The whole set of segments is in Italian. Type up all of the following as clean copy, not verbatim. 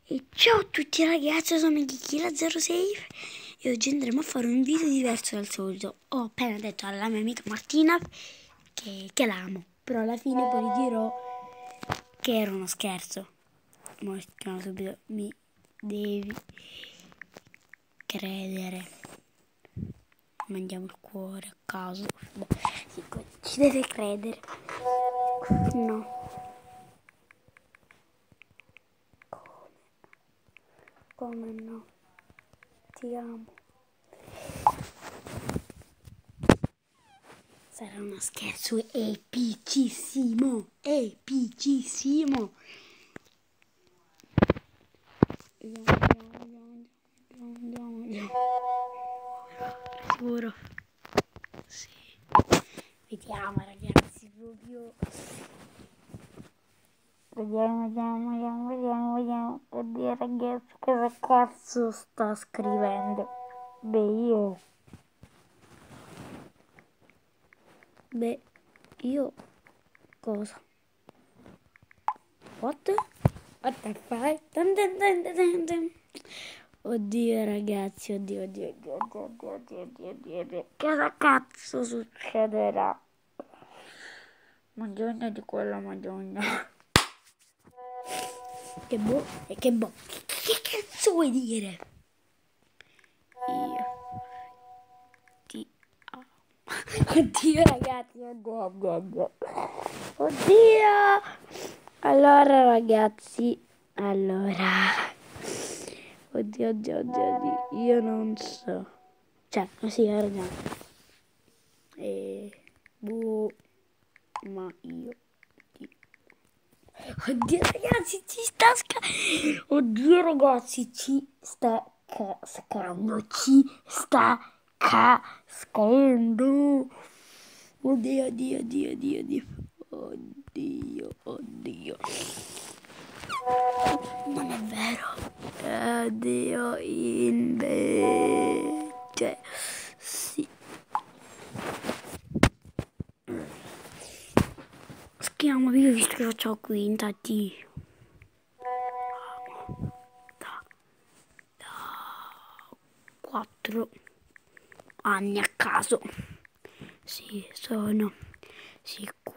E ciao a tutti ragazzi, sono Kikila06 e oggi andremo a fare un video diverso dal solito. Ho appena detto alla mia amica Martina che l'amo, però alla fine poi gli dirò che era uno scherzo. Ma scriviamo subito, mi devi credere. Mandiamo il cuore a caso. Sì, ci deve credere. No. Come no? Ti amo. Sarà uno scherzo epicissimo. Epicissimo. Andiamo. Sicuro? Sì. Vediamo ragazzi, proprio. Vediamo. Oddio ragazzi, cosa cazzo sta scrivendo? Beh, io cosa? What the fuck? Oddio ragazzi, oddio. Cosa cazzo succederà? Madonna di quella Madonna. Che boh. Che cazzo vuoi dire? Io ti amo. Oddio ragazzi, oddio. Allora ragazzi, oddio, io non so. Cioè, sì, hai ragione. Ma io ti... Oddio ragazzi, ci sta Oddio ragazzi, ci sta cascando. Oddio. Non è vero. Oddio, invece sì. Schiamo io visto che faccio quinta T. Da 4 anni a caso. Sì, sono sicuro.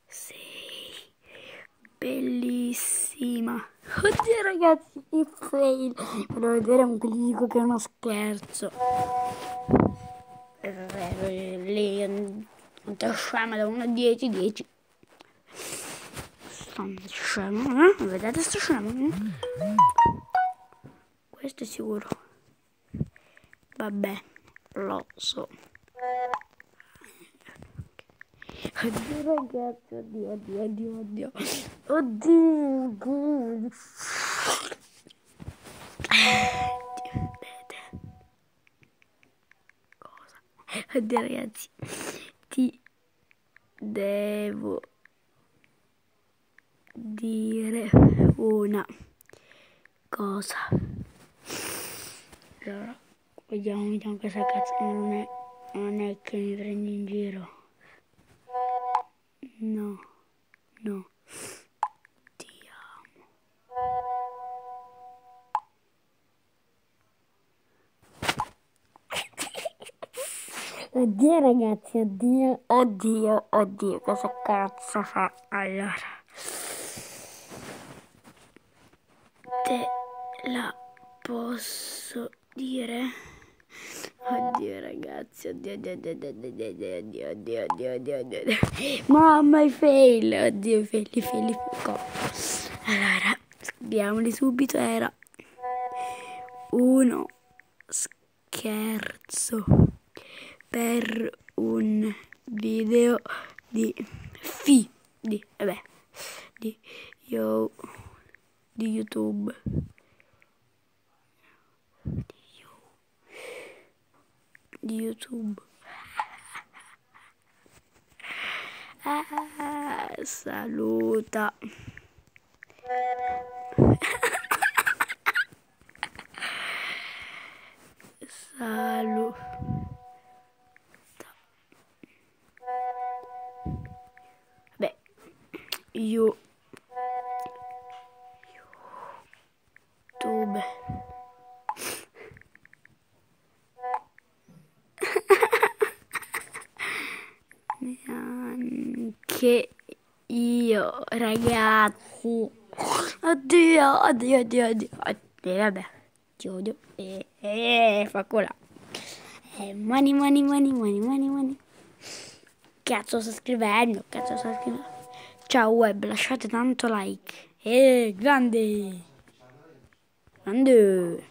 Sei bellissima. Oddio ragazzi, che fail. Volevo vedere un clinico che è uno scherzo. Lei è un scema da 1 a 10. Sto scemo, vedete sto scemo? Questo è sicuro. Vabbè, lo so. Oddio ragazzi, oddio. Vedete? Cosa? Oddio ragazzi, ti devo dire una cosa. Allora, vediamo cosa cazzo non è che mi prendi in giro. No, ti amo. Oddio ragazzi, oddio, cosa cazzo fa? Allora, te la posso dire? Oddio ragazzi, oddio. Mamma i fail, oddio fail. Allora, scriviamoli subito, era uno scherzo per un video di YouTube. Di YouTube. Saluta. Beh, io io, ragazzi. Oddio, oddio, oddio, oddio. Vabbè, ti odio. Fa cola. Money, money, money, money, money, money. Cazzo sto scrivendo, cazzo sto scrivendo. Ciao web, lasciate tanto like. Grande. Grande.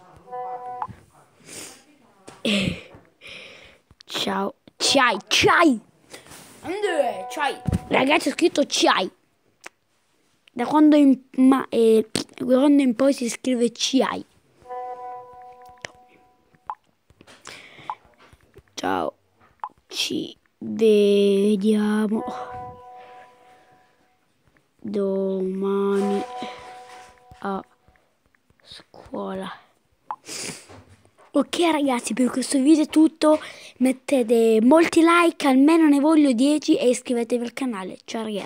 Ciao. Ciai, ciai. Grande, ciai. Ragazzi, ho scritto ciai. Da quando in poi si scrive ciai. Ciao. Ci vediamo domani a scuola. Ok ragazzi, per questo video è tutto. Mettete molti like, almeno ne voglio 10, e iscrivetevi al canale. Ciao ragazzi.